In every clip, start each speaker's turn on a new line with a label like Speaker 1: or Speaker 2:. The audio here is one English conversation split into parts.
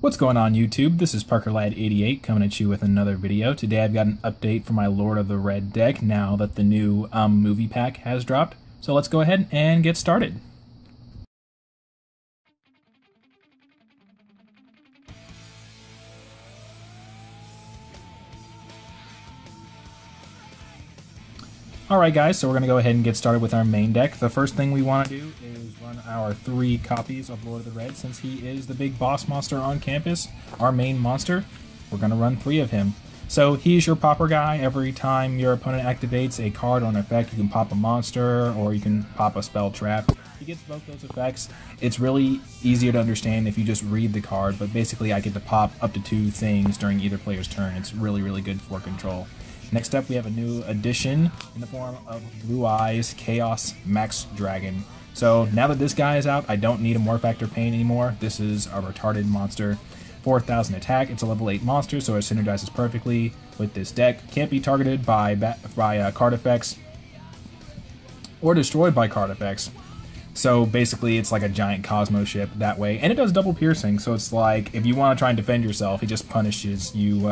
Speaker 1: What's going on YouTube? This is ParkerLad88 coming at you with another video. Today I've got an update for my Lord of the Red deck now that the new movie pack has dropped. So let's go ahead and get started. Alright guys, so we're going to go ahead and get started with our main deck. The first thing we want to do is run our 3 copies of Lord of the Red. Since he is the big boss monster on campus, our main monster, we're going to run 3 of him. So he's your popper guy. Every time your opponent activates a card or an effect, you can pop a monster or you can pop a spell trap. He gets both those effects. It's really easier to understand if you just read the card, but basically I get to pop up to 2 things during either player's turn. It's really good for control. Next up, we have a new addition in the form of Blue Eyes Chaos Max Dragon. So now that this guy is out, I don't need a More Factor Pain anymore. This is a retarded monster. 4,000 attack. It's a level 8 monster, so it synergizes perfectly with this deck. Can't be targeted by card effects or destroyed by card effects. So basically, it's like a giant Cosmo ship that way. And it does double piercing, so it's like, if you want to try and defend yourself, he just punishes you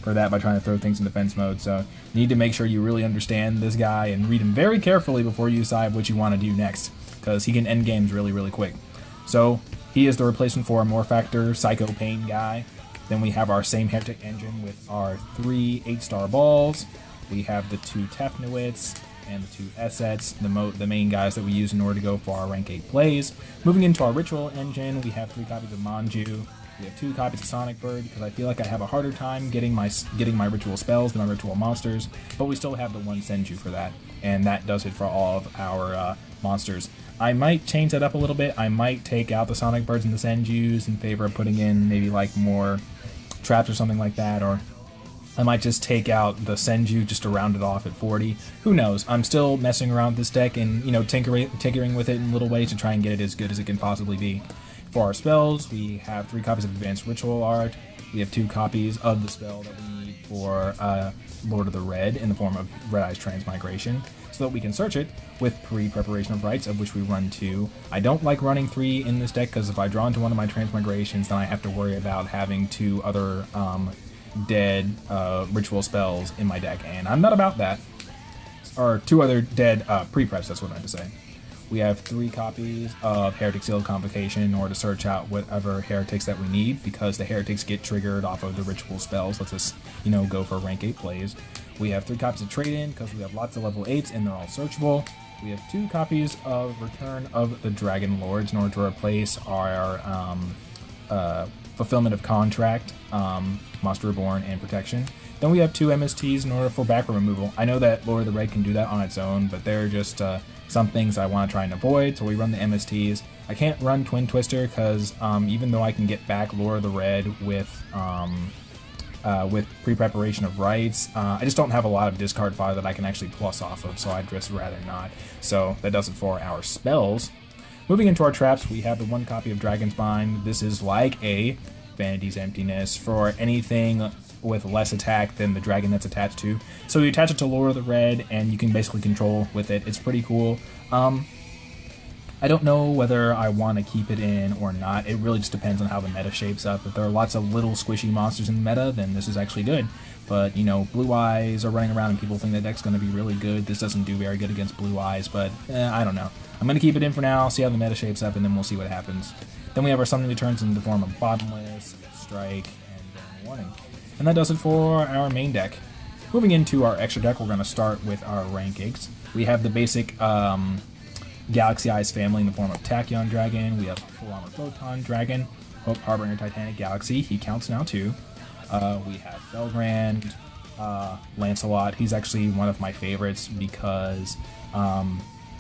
Speaker 1: for that by trying to throw things in defense mode. So you need to make sure you really understand this guy and read him very carefully before you decide what you want to do next, because he can end games really quick. So he is the replacement for a More Factor Psycho Pain guy. Then we have our same Heretic engine with our 3 8-star balls. We have the 2 Tefnuits and the 2 Essets, the main guys that we use in order to go for our rank 8 plays. Moving into our Ritual engine, we have 3 copies of Manju. We have 2 copies of Sonic Bird, because I feel like I have a harder time getting my Ritual spells than my Ritual monsters, but we still have the 1 Senju for that, and that does it for all of our monsters. I might change that up a little bit. I might take out the Sonic Birds and the Senjus in favor of putting in maybe like more traps or something like that, or I might just take out the Senju just to round it off at 40. Who knows? I'm still messing around with this deck and, you know, tinkering with it in little ways to try and get it as good as it can possibly be. For our spells, we have 3 copies of Advanced Ritual Art. We have 2 copies of the spell that we need for Lord of the Red in the form of Red Eyes Transmigration, so that we can search it with pre-preparation of rites, of which we run 2. I don't like running 3 in this deck, because if I draw into one of my transmigrations, then I have to worry about having 2 other dead ritual spells in my deck, and I'm not about that. Or 2 other dead pre-preps, that's what I meant to say. We have 3 copies of Heretic Sealed Convocation in order to search out whatever heretics that we need, because the heretics get triggered off of the ritual spells. Let's just, you know, go for rank 8 plays. We have 3 copies of Trade-In, because we have lots of level 8s and they're all searchable. We have 2 copies of Return of the Dragon Lords in order to replace our Fulfillment of Contract, Monster Reborn, and Protection. Then we have 2 MSTs in order for background removal. I know that Lord of the Red can do that on its own, but they're just some things I want to try and avoid, so we run the MSTs. I can't run Twin Twister because even though I can get back Lord of the Red with pre-preparation of rights, I just don't have a lot of discard fodder that I can actually plus off of, so I'd just rather not. So that does it for our spells. Moving into our traps, we have the 1 copy of Dragon's Bind. This is like a Vanity's Emptiness for anything with less attack than the dragon that's attached to. So you attach it to Lord of the Red, and you can basically control with it. It's pretty cool. I don't know whether I want to keep it in or not. It really just depends on how the meta shapes up. If there are lots of little squishy monsters in the meta, then this is actually good. But, you know, Blue Eyes are running around and people think that deck's going to be really good. This doesn't do very good against Blue Eyes, but I don't know. I'm going to keep it in for now, see how the meta shapes up, and then we'll see what happens. Then we have our Summoning Returns in the form of Bottomless, Strike, and then Warning. And that does it for our main deck. Moving into our extra deck, we're going to start with our rank 8s. We have the basic Galaxy Eyes family in the form of Tachyon Dragon. We have Full Armor Photon Dragon, Hope Harbinger Titanic Galaxy. He counts now too. We have Felgrand, Lancelot. He's actually one of my favorites because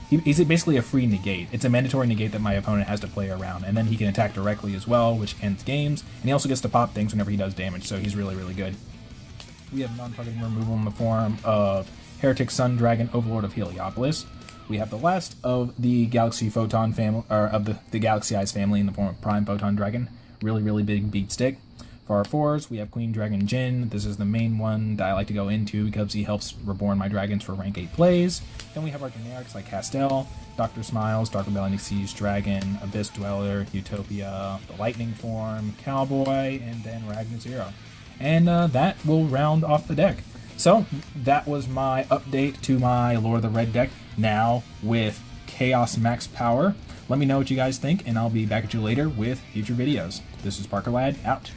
Speaker 1: he's basically a free negate. It's a mandatory negate that my opponent has to play around, and then he can attack directly as well, which ends games, and he also gets to pop things whenever he does damage, so he's really good. We have non-targeting removal in the form of Heretic Sun Dragon, Overlord of Heliopolis. We have the last of the Galaxy Photon family, or of the Galaxy Eyes family in the form of Prime Photon Dragon. Really big beat stick. For our 4s, we have Queen Dragon Jin. This is the main one that I like to go into because he helps reborn my dragons for rank 8 plays. Then we have our generics like Castel, Dr. Smiles, Dark Rebellion Siege Dragon, Abyss Dweller, Utopia, the Lightning Form, Cowboy, and then Ragnar Zero. And that will round off the deck. So that was my update to my Lord of the Red deck, now with Chaos Max Power. Let me know what you guys think, and I'll be back at you later with future videos. This is Parker Ladd, out.